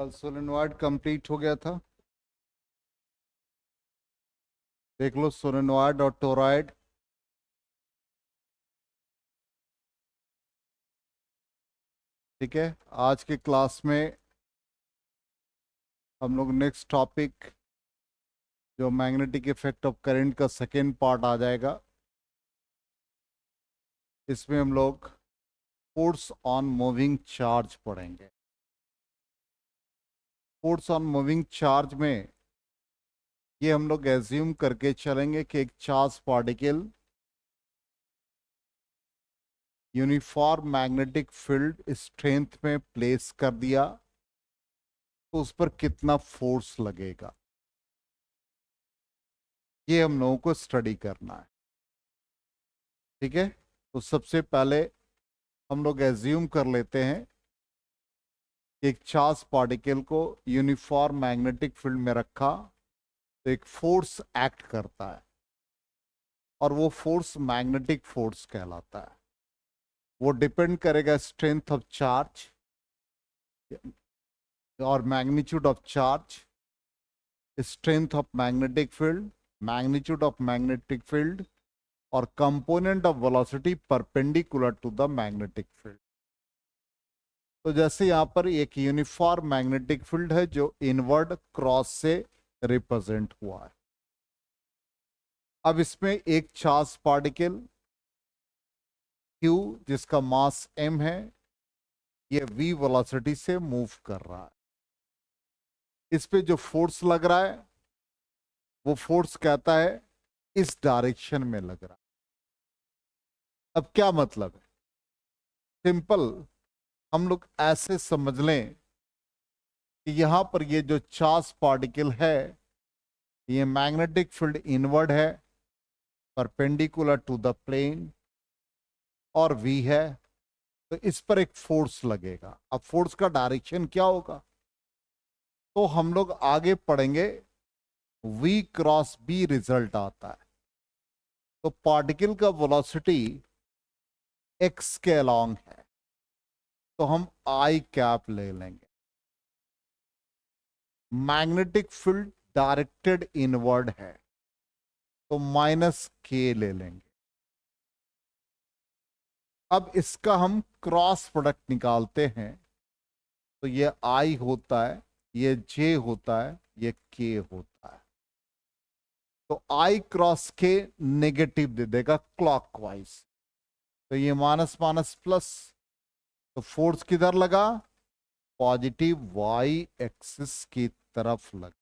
कल solenoid complete हो गया था। देख लो सोलेनॉइड और टोरॉइड। ठीक है, आज के क्लास में हम लोग नेक्स्ट टॉपिक जो मैग्नेटिक इफेक्ट ऑफ करंट का सेकेंड पार्ट आ जाएगा। इसमें हम लोग फोर्स ऑन मूविंग चार्ज पढ़ेंगे। फोर्स ऑन मूविंग चार्ज में ये हम लोग एज्यूम करके चलेंगे कि एक charge particle uniform magnetic field strength में प्लेस कर दिया तो उस पर कितना फोर्स लगेगा, ये हम लोगों को स्टडी करना है। ठीक है, तो सबसे पहले हम लोग एज्यूम कर लेते हैं कि एक चार्ज पार्टिकल को यूनिफॉर्म मैग्नेटिक फील्ड में रखा तो एक फोर्स एक्ट करता है और वो फोर्स मैग्नेटिक फोर्स कहलाता है। वो डिपेंड करेगा स्ट्रेंथ ऑफ चार्ज और magnitude of charge, strength of magnetic field, magnitude of magnetic field और component of velocity perpendicular to the magnetic field. तो जैसे यहां पर एक यूनिफॉर्म मैग्नेटिक फील्ड है जो इनवर्ड क्रॉस से रिप्रेजेंट हुआ है। अब इसमें एक चार्ज पार्टिकल Q जिसका मास m है, ये v वेलोसिटी से मूव कर रहा है। इस पे जो फोर्स लग रहा है वो फोर्स कहता है इस डायरेक्शन में लग रहा है। अब क्या मतलब है? सिंपल, हम लोग ऐसे समझ लें कि यहां पर ये जो चार्ज पार्टिकल है ये मैग्नेटिक फील्ड इनवर्ड है, परपेंडिकुलर टू द प्लेन और v है, तो इस पर एक फोर्स लगेगा। अब फोर्स का डायरेक्शन क्या होगा तो हम लोग आगे पढ़ेंगे। v क्रॉस b रिजल्ट आता है, तो पार्टिकल का वेलोसिटी x के अलोंग है तो हम I कैप ले लेंगे। मैग्नेटिक फील्ड डायरेक्टेड इनवर्ड है तो माइनस k ले लेंगे। अब इसका हम क्रॉस प्रोडक्ट निकालते हैं तो ये I होता है, ये J होता है, ये K होता है। तो I क्रॉस K नेगेटिव दे देगा क्लॉकवाइज, तो ये माइनस माइनस प्लस, तो फोर्स किधर लगा? पॉजिटिव y एक्सिस की तरफ लगा।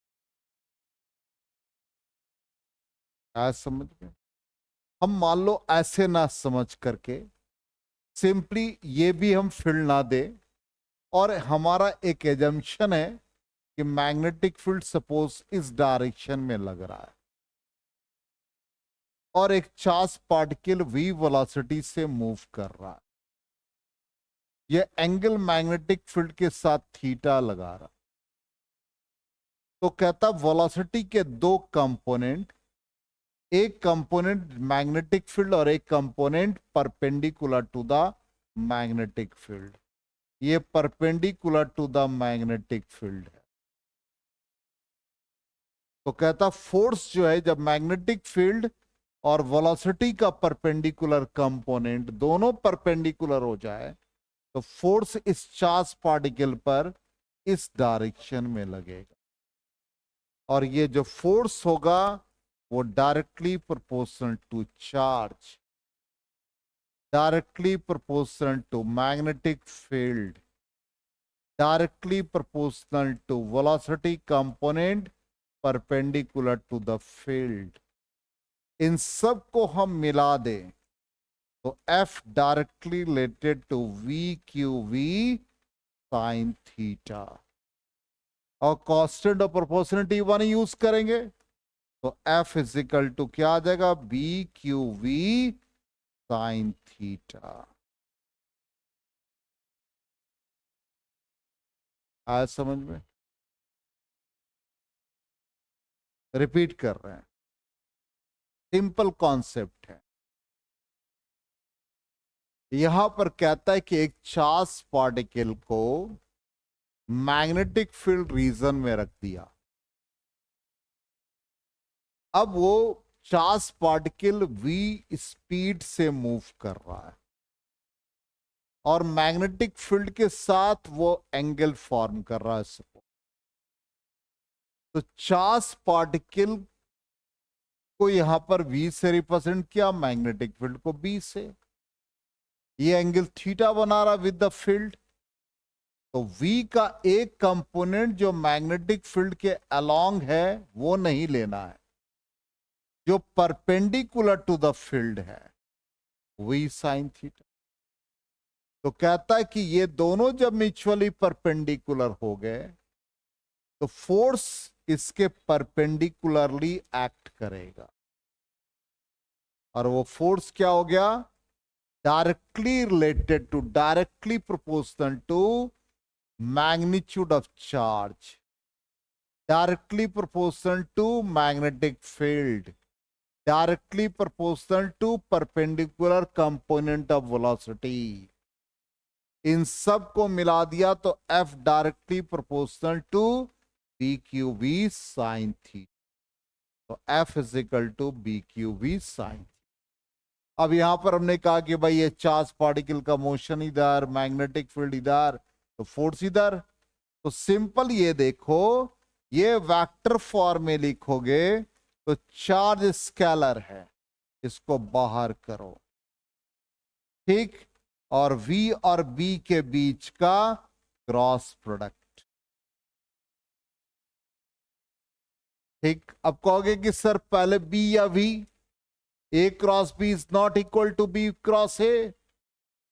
समझ में? हम मान लो ऐसे ना समझ करके सिंपली ये भी हम फील्ड ना दे और हमारा एक एजम्पशन है कि मैग्नेटिक फील्ड सपोज इस डायरेक्शन में लग रहा है और एक चार्ज पार्टिकल v वेलोसिटी से मूव कर रहा है। ये एंगल मैग्नेटिक फील्ड के साथ थीटा लगा रहा, तो कहता वेलोसिटी के दो कंपोनेंट, एक कंपोनेंट मैग्नेटिक फील्ड और एक component perpendicular to the magnetic field. ये perpendicular to the magnetic field है। तो कहता फोर्स जो है जब मैग्नेटिक फील्ड और वेलोसिटी का परपेंडिकुलर कंपोनेंट दोनों परपेंडिकुलर हो जाए तो फोर्स इस चार्ज पार्टिकल पर इस डायरेक्शन में लगेगा और ये जो फोर्स होगा वो directly proportional to charge, directly proportional to magnetic field, directly proportional to velocity component perpendicular to the field. इन सब को हम मिला दें तो F directly related to V Q V sine theta और कांस्टेंट ऑफ प्रोपोर्शनलिटी 1 यूज करेंगे तो F इजिकल टू क्या आ जाएगा? B Q V sine theta. आया समझ में? रिपीट कर रहे हैं, सिंपल कॉन्सेप्ट है। यहां पर कहता है कि एक चार्ज पार्टिकल को मैग्नेटिक फील्ड रीजन में रख दिया। अब वो चार्ज पार्टिकल v स्पीड से मूव कर रहा है और मैग्नेटिक फील्ड के साथ वो एंगल फॉर्म कर रहा है। सपोज तो चार्ज पार्टिकल को यहां पर v से रिप्रेजेंट किया, मैग्नेटिक फील्ड को b से। ये एंगल थीटा बना रहा विद द फील्ड। तो v का एक कंपोनेंट जो मैग्नेटिक फील्ड के अलोंग है वो नहीं लेना है, जो परपेंडिकुलर टू द फील्ड है, v साइन थीटा। तो कहता है कि ये दोनों जब म्यूचुअली परपेंडिकुलर हो गए तो फोर्स इसके परपेंडिकुलरली एक्ट करेगा, और वो फोर्स क्या हो गया? Directly related to, directly proportional to magnitude of charge, directly proportional to magnetic field, directly proportional to perpendicular component of velocity। इन सब को मिला दिया तो F directly proportional to B Q V sine थी। तो F is equal to B Q V sine. अब यहां पर हमने कहा कि भाई ये चार्ज पार्टिकल का मोशन इधर, मैग्नेटिक फील्ड इधर, तो फोर्स इधर। तो सिंपल ये देखो, ये वेक्टर फॉर्म में लिखोगे तो चार्ज स्केलर है, इसको बाहर करो, ठीक, और V और B के बीच का क्रॉस प्रोडक्ट। ठीक, अब कहोगे कि सर पहले B या V, A cross B is not equal to B cross A,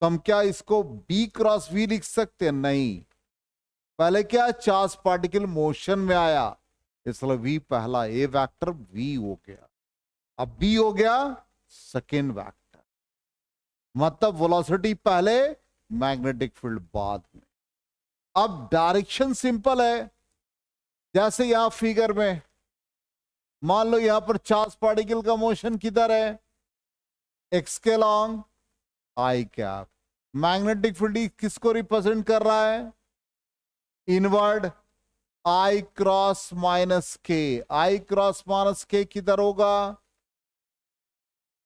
तो हम क्या इसको B क्रॉस V लिख सकते हैं? नहीं, पहले क्या, चार्ज पार्टिकल मोशन में आया, इसलिए V पहला, A वेक्टर V हो गया। अब B हो गया सेकेंड वेक्टर, मतलब वेलोसिटी पहले, मैग्नेटिक फील्ड बाद में। अब डायरेक्शन सिंपल है, जैसे यहां फिगर में मान लो यहां पर चार्ज पार्टिकल का मोशन किधर है? एक्स के long I cap. Magnetic field किसको रिप्रेजेंट कर रहा है? इनवर्ड आई क्रॉस माइनस के। आई क्रॉस माइनस के किधर होगा?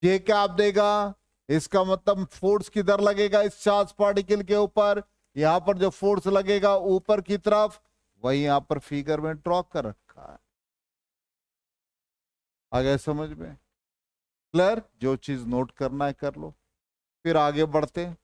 जे कैप देगा। इसका मतलब फोर्स किधर लगेगा? इस चार्ज पार्टिकल के ऊपर। यहां पर जो फोर्स लगेगा ऊपर की तरफ, वही यहां पर फिगर में ड्रॉ कर रखा है। आ गए समझ में? क्लियर? जो चीज नोट करना है कर लो, फिर आगे बढ़ते हैं।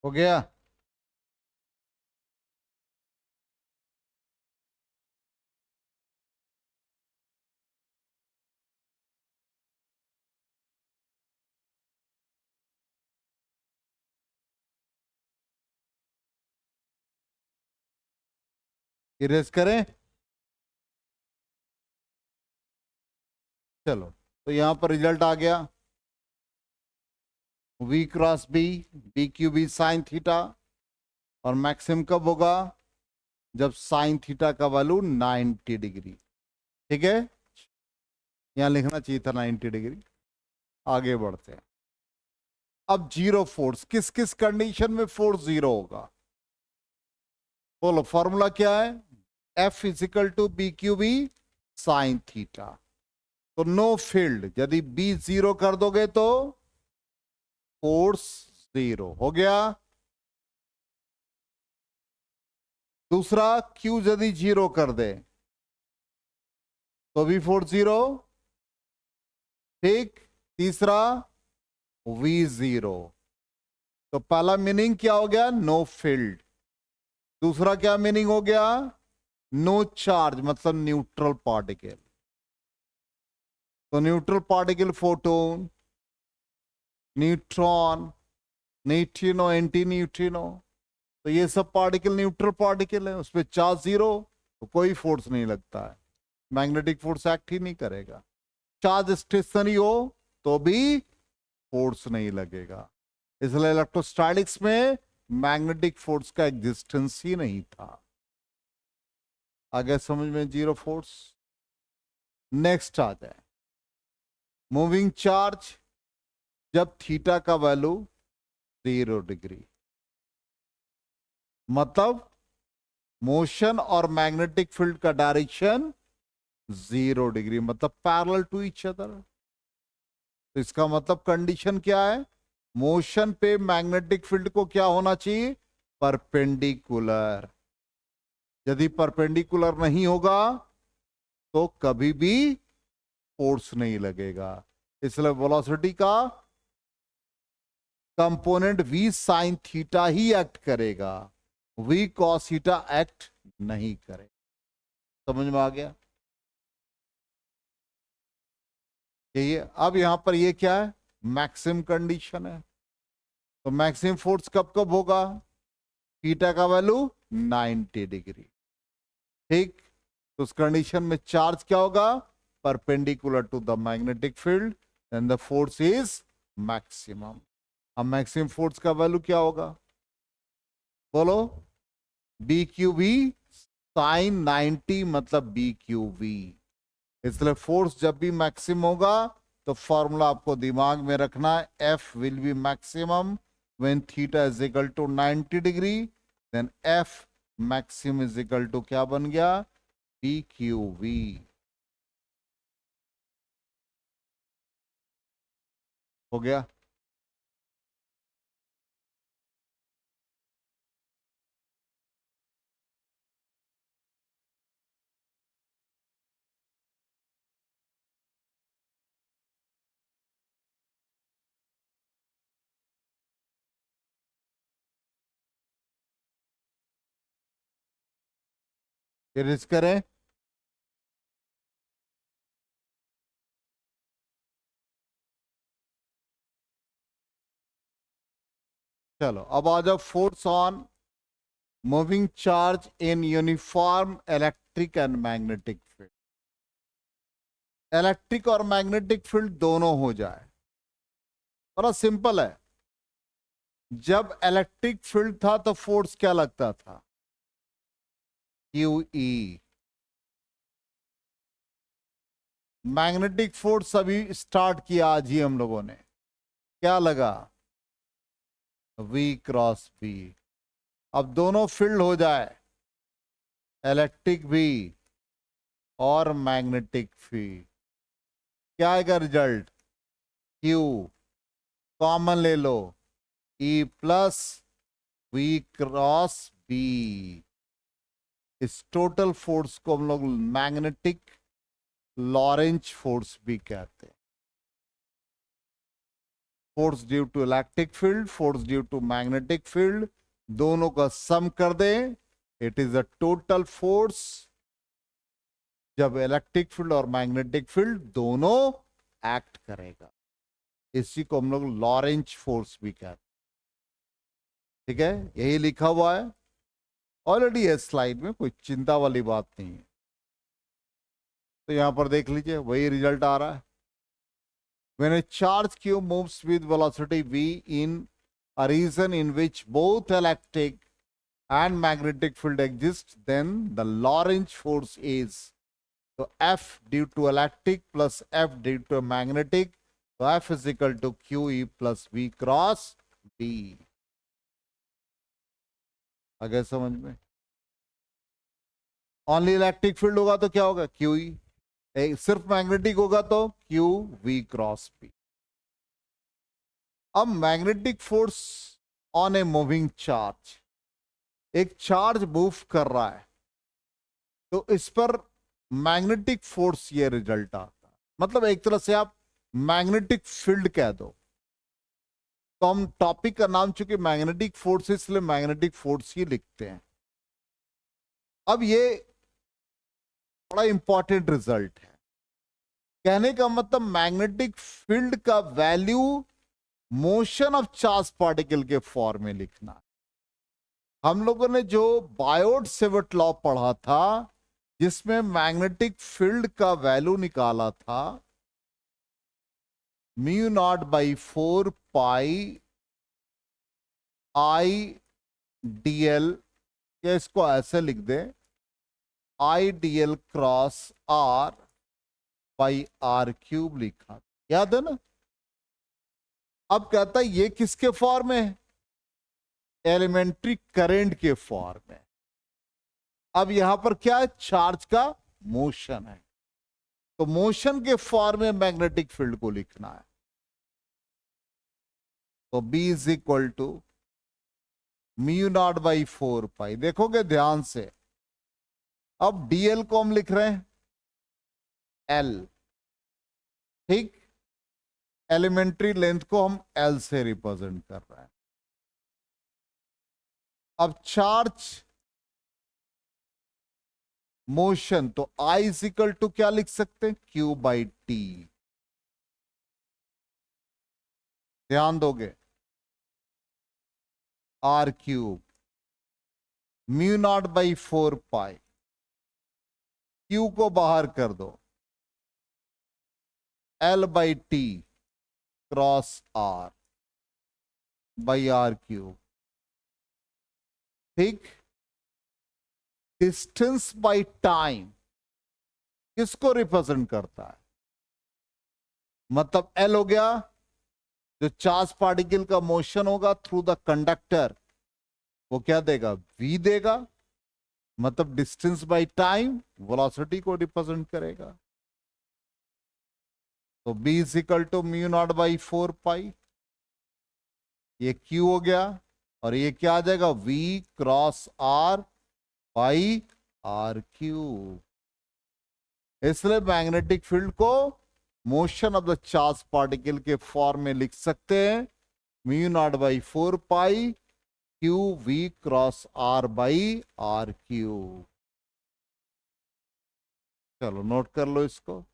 हो गया? इरेज करें? चलो, तो यहां पर रिजल्ट आ गया, V cross B, B Q B sine theta, और मैक्सिमम कब होगा? जब साइन थीटा का वैल्यू 90 डिग्री। ठीक है, यहां लिखना चाहिए था 90 डिग्री। आगे बढ़ते हैं। अब जीरो फोर्स, किस किस कंडीशन में फोर्स जीरो होगा? बोलो, फॉर्मूला क्या है? F is equal to B Q B sine theta. तो नो फील्ड, यदि बी जीरो कर दोगे तो फोर्स जीरो हो गया। दूसरा, क्यू यदि जीरो कर दे तो भी फोर्स जीरो। ठीक। तीसरा, वी जीरो। तो पहला मीनिंग क्या हो गया? Know field. दूसरा क्या मीनिंग हो गया? नो चार्ज, मतलब न्यूट्रल पार्टिकल। तो neutral particle photon, neutron, neutrino, anti neutrino, तो ये सब पार्टिकल न्यूट्रल पार्टिकल है, उसपे चार्ज जीरो, तो कोई फोर्स नहीं लगता है, मैग्नेटिक फोर्स एक्ट ही नहीं करेगा। चार्ज स्टेशनरी हो तो भी फोर्स नहीं लगेगा। इसलिए इलेक्ट्रोस्टैटिक्स में मैग्नेटिक फोर्स का एग्जिस्टेंस ही नहीं था। आगे समझ में? Zero force. नेक्स्ट आ जाए, मूविंग चार्ज जब थीटा का वैल्यू 0 डिग्री, मतलब मोशन और मैग्नेटिक फील्ड का डायरेक्शन 0 डिग्री, मतलब पैरेलल टू ईच अदर। तो इसका मतलब कंडीशन क्या है? मोशन पे मैग्नेटिक फील्ड को क्या होना चाहिए? परपेंडिकुलर। यदि परपेंडिकुलर नहीं होगा तो कभी भी फोर्स नहीं लगेगा। इसलिए वेलोसिटी का कंपोनेंट v साइन थीटा ही एक्ट करेगा, v कॉस थीटा एक्ट नहीं करेगा। समझ में आ गया? यही है। अब यहां पर ये क्या है? मैक्सिमम कंडीशन है। तो मैक्सिमम फोर्स कब कब होगा? थीटा का वैल्यू 90 डिग्री। ठीक। तो उस कंडीशन में चार्ज क्या होगा? Perpendicular to the magnetic field, and the force is maximum. अब मैक्सिमम फोर्स का वैल्यू क्या होगा? बोलो। बी क्यू वी साइन 90, मतलब बी क्यू वी। इसलिए फोर्स जब भी मैक्सिमम होगा तो फॉर्मूला आपको दिमाग में रखना है, F will be maximum when theta is equal to 90 degree, then F maximum is equal to क्या बन गया? P Q V. हो गया? फिर करें। चलो अब आ जाओ, force on moving charge in uniform electric and magnetic field. Electric और मैग्नेटिक फील्ड दोनों हो जाए, बड़ा सिंपल है। जब इलेक्ट्रिक फील्ड था तो फोर्स क्या लगता था? Q E. मैग्नेटिक फोर्स अभी स्टार्ट किया आज ही हम लोगों ने, क्या लगा? V cross B. अब दोनों फील्ड हो जाए, इलेक्ट्रिक भी और मैग्नेटिक फील्ड, क्या आएगा रिजल्ट? क्यू कॉमन ले लो, E plus V cross B. इस टोटल फोर्स को हम लोग मैग्नेटिक लॉरेंज फोर्स भी कहते हैं। Force due to electric field, force due to magnetic field, दोनों का सम कर दें, it is a total force जब इलेक्ट्रिक फील्ड और मैग्नेटिक फील्ड दोनों एक्ट करेगा। इसी को हम लोग लॉरेंज फोर्स भी कहते हैं। ठीक है, यही लिखा हुआ है ऑलरेडी है स्लाइड में, कोई चिंता वाली बात नहीं है। तो यहां पर देख लीजिए, वही रिजल्ट आ रहा है। When a charge q moves with velocity v in a region in which both electric and magnetic field exists, then the Lorentz force is, so F due to electric plus F due to magnetic, so F is equal to QE plus V cross B. आ गया समझ में? Only electric field होगा तो क्या होगा? QE। सिर्फ magnetic होगा तो QV क्रॉस B। अब magnetic force on a moving charge, एक चार्ज मूव कर रहा है तो इस पर मैग्नेटिक फोर्स ये रिजल्ट आता है, मतलब एक तरह से आप मैग्नेटिक फील्ड कह दो। तो हम टॉपिक का नाम चूंकि मैग्नेटिक फोर्स है इसलिए मैग्नेटिक फोर्स ही लिखते हैं। अब ये बड़ा इंपॉर्टेंट रिजल्ट है। कहने का मतलब मैग्नेटिक फील्ड का value motion of charge particle के फॉर्म में लिखना है। हम लोगों ने जो बायोट सेवर्ट लॉ पढ़ा था जिसमें मैग्नेटिक फील्ड का वैल्यू निकाला था mu naught by 4 pi I DL, या इसको ऐसे लिख दे I DL cross R by R cube लिखा, याद है ना? अब कहता है ये किसके फॉर्म में है? एलिमेंट्री करंट के फॉर्म में। अब यहां पर क्या है? चार्ज का मोशन है, तो मोशन के फॉर्म में मैग्नेटिक फील्ड को लिखना है। तो B is equal to mu naught by 4 pi. देखोगे ध्यान से, अब डीएल को हम लिख रहे हैं L, ठीक? एलिमेंट्री लेंथ को हम L से रिप्रेजेंट कर रहे हैं। अब चार्ज मोशन, तो I इज इक्वल टू क्या लिख सकते हैं? Q by T. ध्यान दोगे, R cube mu naught by 4 pi, Q को बाहर कर दो, L by T cross R by R cube, ठीक? डिस्टेंस बाई टाइम किसको रिप्रेजेंट करता है? मतलब L हो गया जो चार्ज पार्टिकल का मोशन होगा थ्रू द कंडक्टर, वो क्या देगा? V देगा, मतलब डिस्टेंस बाई टाइम वेलोसिटी को रिप्रेजेंट करेगा। तो B is equal to mu naught by 4 pi, ये Q हो गया, और ये क्या आ जाएगा? V cross R by R cube. इसलिए मैग्नेटिक फील्ड को motion of the charge particle के फॉर्म में लिख सकते हैं mu naught by 4 pi Q V cross R by R cube. चलो नोट कर लो इसको।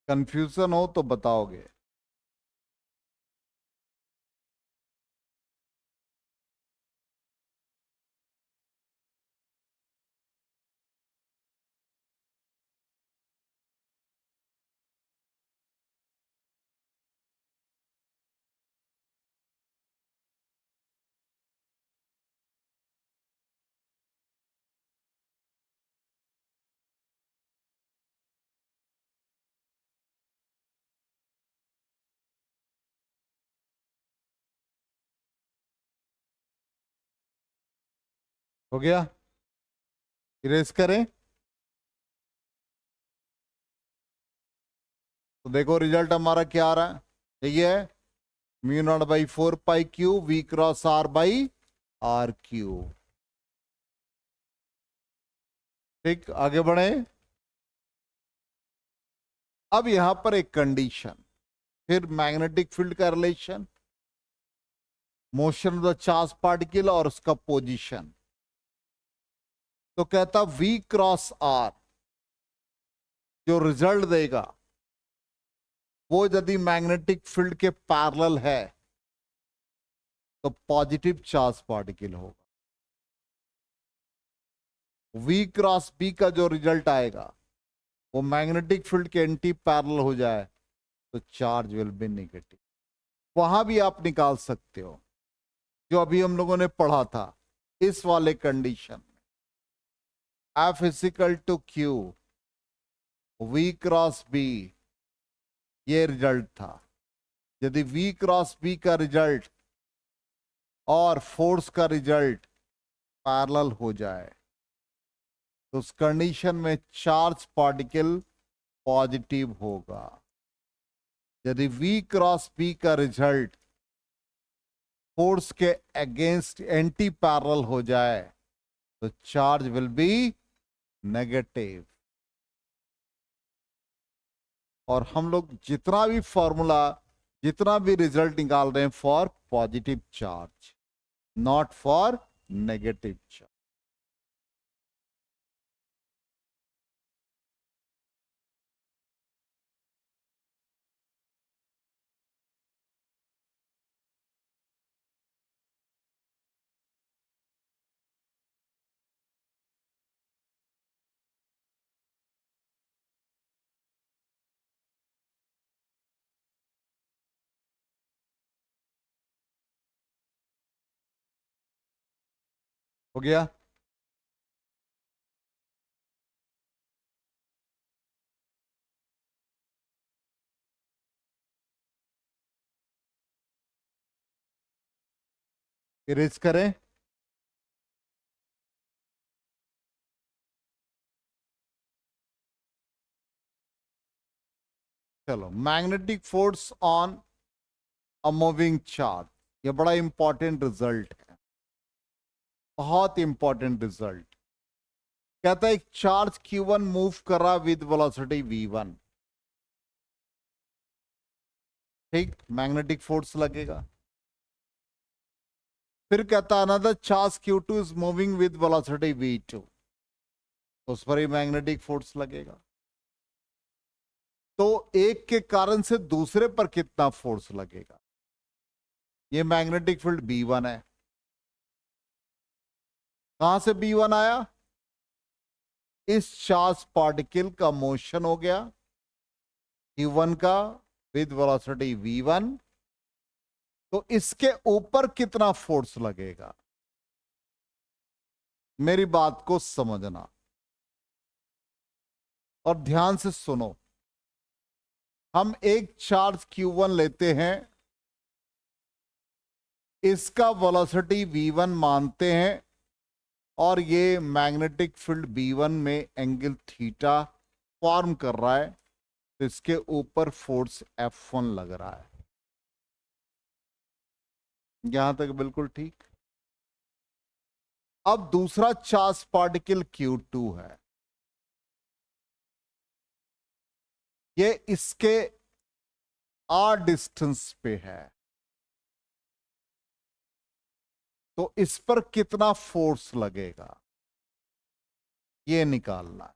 कंफ्यूजन हो तो बताओगे। हो गया? इरेज करें तो देखो रिजल्ट हमारा क्या आ रहा है, ठीक है? Mu naught by 4 pi Q V cross R by R cube. ठीक, आगे बढ़े। अब यहां पर एक कंडीशन, फिर मैग्नेटिक फील्ड का relation, motion of the charge particle और उसका पोजीशन। तो कहता V क्रॉस R जो रिजल्ट देगा वो यदि मैग्नेटिक फील्ड के पैरेलल है तो पॉजिटिव चार्ज पार्टिकल होगा। V क्रॉस B का जो रिजल्ट आएगा वो मैग्नेटिक फील्ड के एंटी पैरेलल हो जाए तो चार्ज विल बी नेगेटिव। वहां भी आप निकाल सकते हो जो अभी हम लोगों ने पढ़ा था इस वाले कंडीशन में, F is equal to Q V cross B, ये रिजल्ट था। यदि V क्रॉस B का रिजल्ट और फोर्स का रिजल्ट पैरेलल हो जाए तो उस कंडीशन में चार्ज पार्टिकल पॉजिटिव होगा। यदि V क्रॉस B का रिजल्ट फोर्स के अगेंस्ट एंटी पैरेलल हो जाए तो चार्ज विल बी नेगेटिव। और हम लोग जितना भी फॉर्मूला, जितना भी रिजल्ट निकाल रहे हैं for positive charge, not for negative charge. हो गया? इरेज करें। चलो, magnetic force on a moving charge, ये बड़ा इंपॉर्टेंट रिजल्ट है, बहुत इंपॉर्टेंट रिजल्ट। कहता है एक चार्ज Q1 मूव कर रहा विद वेलोसिटी V1, ठीक, मैग्नेटिक फोर्स लगेगा। फिर कहता है another charge Q2 is moving with velocity V2, उस पर ही मैग्नेटिक फोर्स लगेगा। तो एक के कारण से दूसरे पर कितना फोर्स लगेगा? ये मैग्नेटिक फील्ड B1 है। कहां से B1 आया? इस चार्ज पार्टिकल का मोशन हो गया Q1 का विद वेलोसिटी V1, तो इसके ऊपर कितना फोर्स लगेगा? मेरी बात को समझना और ध्यान से सुनो। हम एक चार्ज Q1 लेते हैं, इसका वेलोसिटी V1 मानते हैं और ये मैग्नेटिक फील्ड B1 में एंगल थीटा फॉर्म कर रहा है, तो इसके ऊपर फोर्स F1 लग रहा है। यहां तक बिल्कुल ठीक। अब दूसरा चार्ज पार्टिकल Q2 है, ये इसके R डिस्टेंस पे है, तो इस पर कितना फोर्स लगेगा ये निकालना है,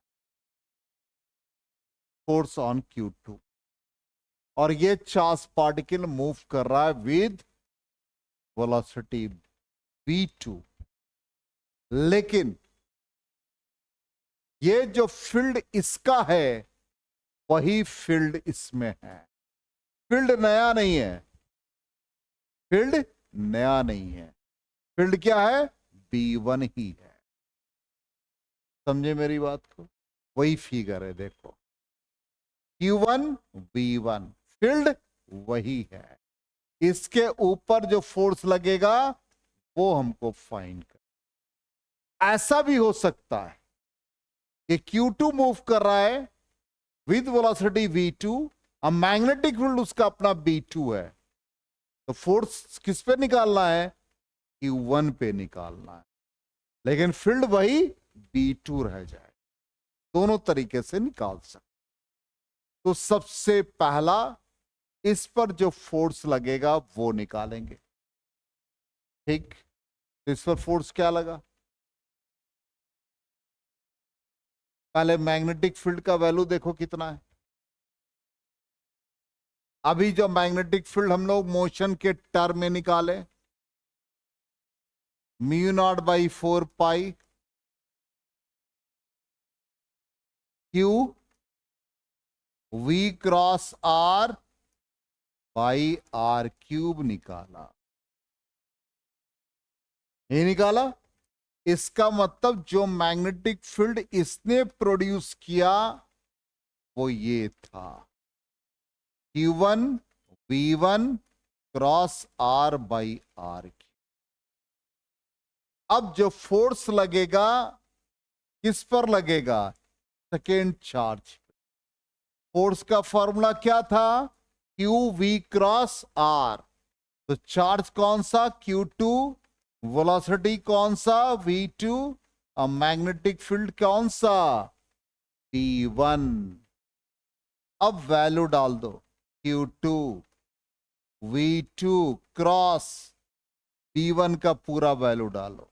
फोर्स ऑन Q2। और ये चार्ज पार्टिकल मूव कर रहा है विद वेलोसिटी V2, लेकिन ये जो फील्ड इसका है वही फील्ड इसमें है। फील्ड नया नहीं है, फील्ड नया नहीं है, फील्ड क्या है? B1 ही है। समझे मेरी बात को? वही फिगर है, देखो Q1 V1, फील्ड वही है। इसके ऊपर जो फोर्स लगेगा वो हमको फाइंड कर। ऐसा भी हो सकता है कि Q2 मूव कर रहा है विद वेलोसिटी V2, अब मैग्नेटिक फील्ड उसका अपना B2 है, तो फोर्स किस पे निकालना है? Q1 पे निकालना है, लेकिन फील्ड वही B2 रह जाए। दोनों तरीके से निकाल सकते। तो सबसे पहला इस पर जो फोर्स लगेगा वो निकालेंगे, ठीक। तो इस पर फोर्स क्या लगा? पहले मैग्नेटिक फील्ड का वैल्यू देखो कितना है। अभी जो मैग्नेटिक फील्ड हम लोग मोशन के टर्म में निकाले, mu naught by 4 pi Q V cross R by R cube निकाला। ये निकाला। इसका मतलब जो मैग्नेटिक फील्ड इसने प्रोड्यूस किया वो ये था, Q1 V1 cross R by are की। अब जो फोर्स लगेगा किस पर लगेगा? Second charge. फोर्स का फॉर्मूला क्या था? Q V cross R. तो चार्ज कौन सा? Q2। वेलोसिटी कौन सा? V2। और मैग्नेटिक फील्ड कौन सा? V1। अब वैल्यू डाल दो, Q2 V2 क्रॉस V1 का पूरा वैल्यू डालो,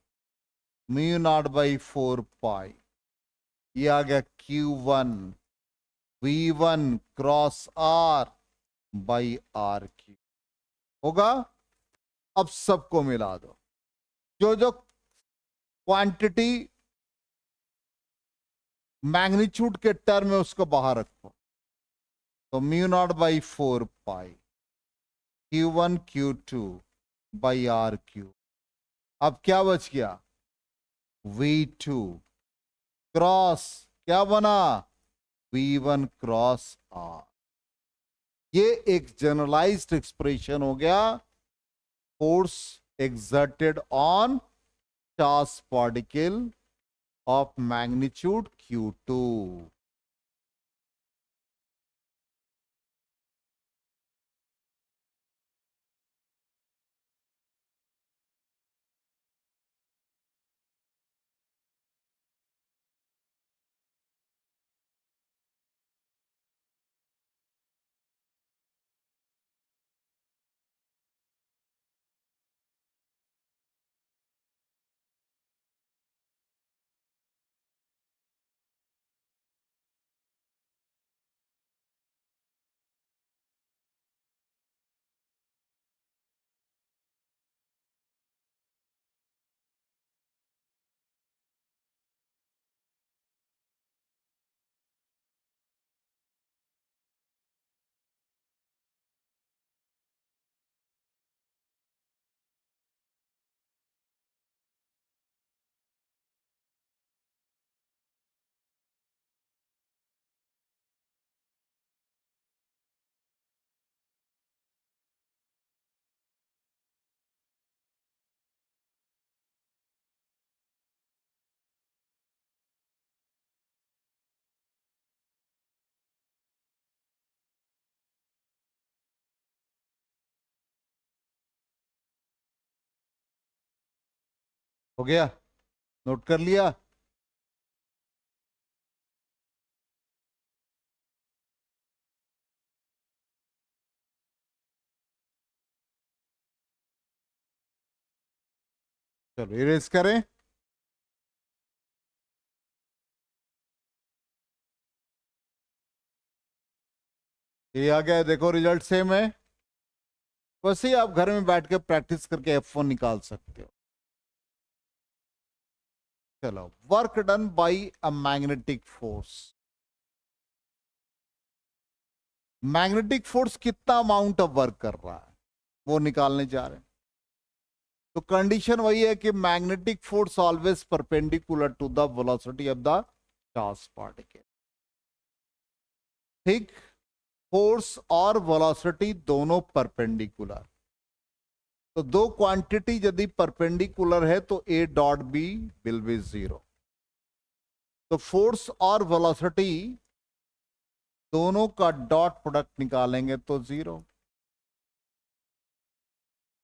म्यू नॉट बाई 4 पाई। ये आ गया Q1 V1 cross R by are की होगा। अब सबको मिला दो, जो जो क्वांटिटी मैग्नीट्यूड के टर्म में उसको बाहर रखो। तो mu naught by 4 pi Q1 Q2 by R Q. अब क्या बच गया? V2 क्रॉस क्या बना? V1 cross R। ये एक जनरलाइज्ड एक्सप्रेशन हो गया force exerted on charged particle of magnitude Q2। हो गया? नोट कर लिया? चलो इरेज करें। ये आ गया, देखो रिजल्ट सेम है। वैसे ही आप घर में बैठ के प्रैक्टिस करके F1 निकाल सकते हो। चलो, work done by a magnetic force. Magnetic force कितना अमाउंट ऑफ वर्क कर रहा है वो निकालने जा रहे हैं। तो कंडीशन वही है कि magnetic force always perpendicular to the velocity of the charge particle. ठीक, फोर्स और वेलोसिटी दोनों परपेंडिकुलर। तो दो क्वांटिटी यदि परपेंडिकुलर है तो A dot B will be 0। तो फोर्स और वेलोसिटी दोनों का डॉट प्रोडक्ट निकालेंगे तो 0।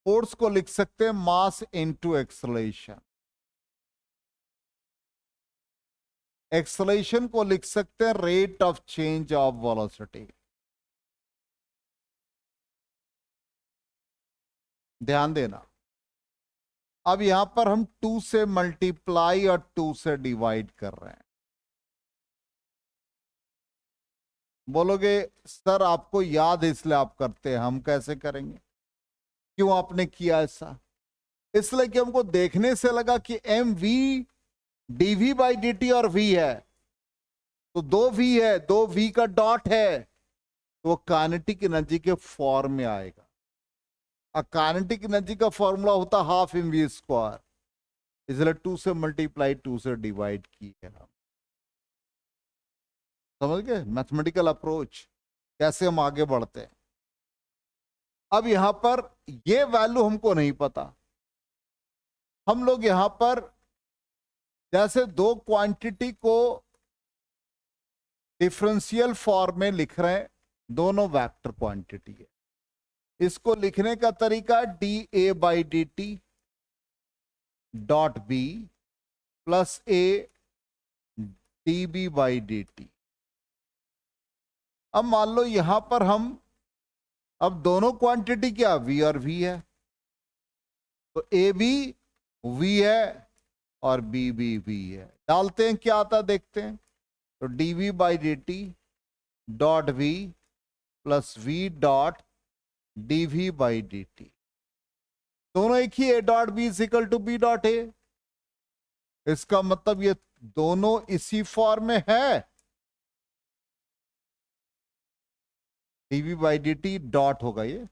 फोर्स को लिख सकते हैं मास इनटू एक्सेलरेशन। एक्सेलरेशन को लिख सकते हैं rate of change of velocity. ध्यान देना, अब यहां पर हम 2 से मल्टीप्लाई और 2 से डिवाइड कर रहे हैं। बोलोगे सर आपको याद है इसलिए आप करते हैं, हम कैसे करेंगे? क्यों आपने किया ऐसा? इसलिए कि हमको देखने से लगा कि M V D V by D T और वी है, तो दो वी है, दो वी का डॉट है, तो वो काइनेटिक एनर्जी के फॉर्म में आएगा। काइनेटिक एनर्जी का फॉर्मूला होता हाफ एम वी स्क्वायर, इसलिए 2 से मल्टीप्लाई 2 से डिवाइड की है। हम समझ गए मैथमेटिकल अप्रोच कैसे हम आगे बढ़ते हैं। अब यहां पर ये वैल्यू हमको नहीं पता, हम लोग यहां पर जैसे दो क्वांटिटी को डिफरेंशियल फॉर्म में लिख रहे हैं, दोनों वेक्टर क्वांटिटी है। इसको लिखने का तरीका D A by D T dot B plus A D B by D T. अब मान लो यहां पर हम, अब दोनों क्वांटिटी क्या वी और वी है, तो ए बी वी है और बी बी वी है। डालते हैं क्या आता देखते हैं, तो D V by D T dot V plus V dot D V by D T, दोनों एक ही, A dot B is equal to B dot A. इसका मतलब ये दोनों इसी फॉर्म में है, DV by D T dot होगा ये।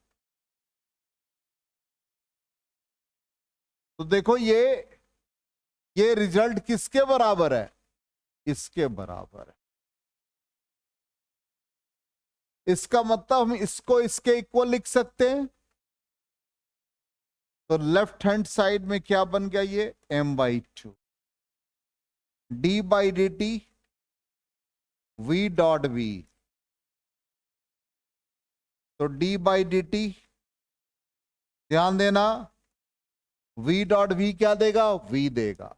तो देखो ये रिजल्ट किसके बराबर है, इसके बराबर है। इसका मतलब हम इसको इसके इक्वल लिख सकते हैं, तो लेफ्ट हैंड साइड में क्या बन गया ये m by two D by D T V dot V, तो डी बाई डी टी, ध्यान देना v डॉट वी क्या देगा, v देगा,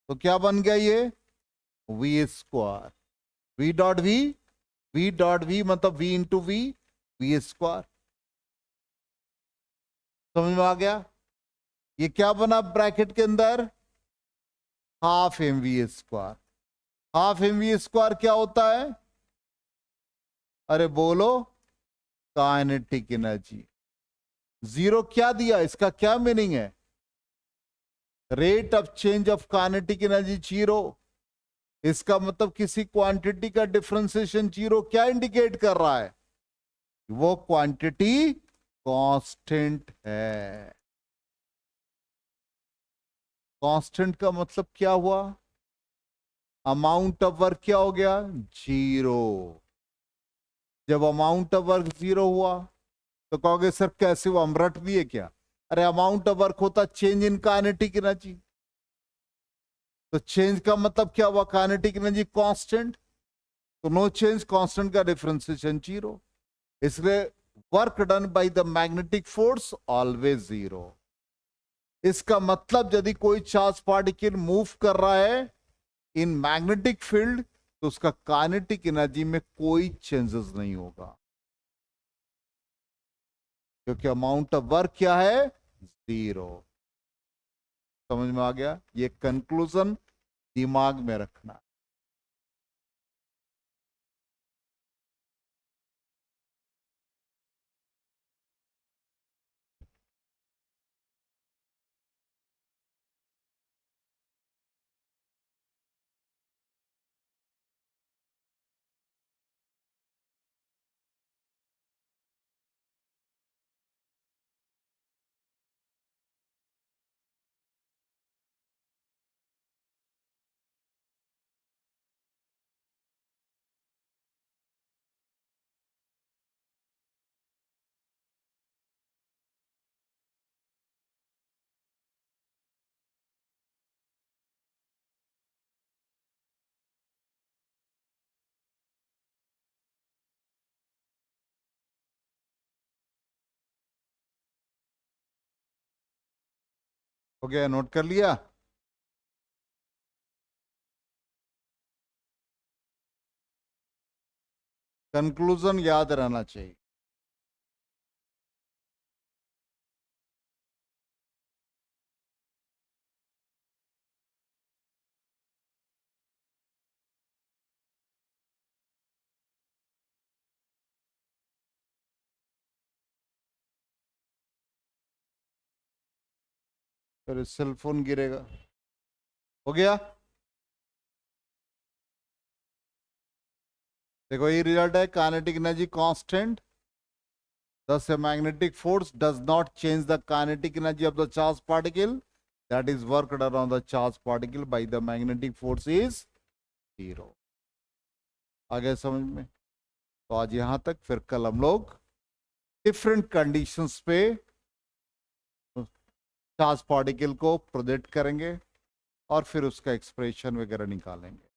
तो क्या बन गया ये V square, V dot V मतलब v इंटू वी स्क्वायर। समझ में आ गया? ये क्या बना ब्रैकेट के अंदर, half M V square. Half M V square क्या होता है, अरे बोलो, काइनेटिक एनर्जी। जीरो क्या दिया, इसका क्या मीनिंग है, rate of change of kinetic energy zero. इसका मतलब किसी क्वांटिटी का डिफरेंशिएशन जीरो क्या इंडिकेट कर रहा है, वो क्वांटिटी कांस्टेंट है। कांस्टेंट का मतलब क्या हुआ, अमाउंट ऑफ वर्क क्या हो गया, जीरो। जब अमाउंट ऑफ वर्क जीरो हुआ तो कहोगे सर कैसे वो हम रट दिए क्या, अरे अमाउंट ऑफ वर्क होता चेंज इन काइनेटिक एनर्जी, तो चेंज का मतलब क्या हुआ, काइनेटिक एनर्जी कांस्टेंट, तो नो चेंज, कांस्टेंट का डिफरेंशिएशन जीरो, इसलिए work done by the magnetic force always zero. इसका मतलब यदि कोई चार्ज पार्टिकल मूव कर रहा है इन मैग्नेटिक फील्ड, तो उसका काइनेटिक एनर्जी में कोई चेंजेस नहीं होगा, क्योंकि अमाउंट ऑफ वर्क क्या है, जीरो। समझ में आ गया? ये कंक्लूजन दिमाग में रखना। हो गया, नोट कर लिया? कंक्लूजन याद रहना चाहिए। फिर सेल फोन गिरेगा। हो गया। देखो ये रिजल्ट है, kinetic energy constant, thus a magnetic force does not change the kinetic energy of the charged particle that is worked around the charged particle by the magnetic force is 0। आ गया समझ में? तो आज यहां तक, फिर कल हम लोग डिफरेंट कंडीशंस पे चार्ज पार्टिकल को प्रोजेक्ट करेंगे और फिर उसका एक्सप्रेशन वगैरह निकालेंगे।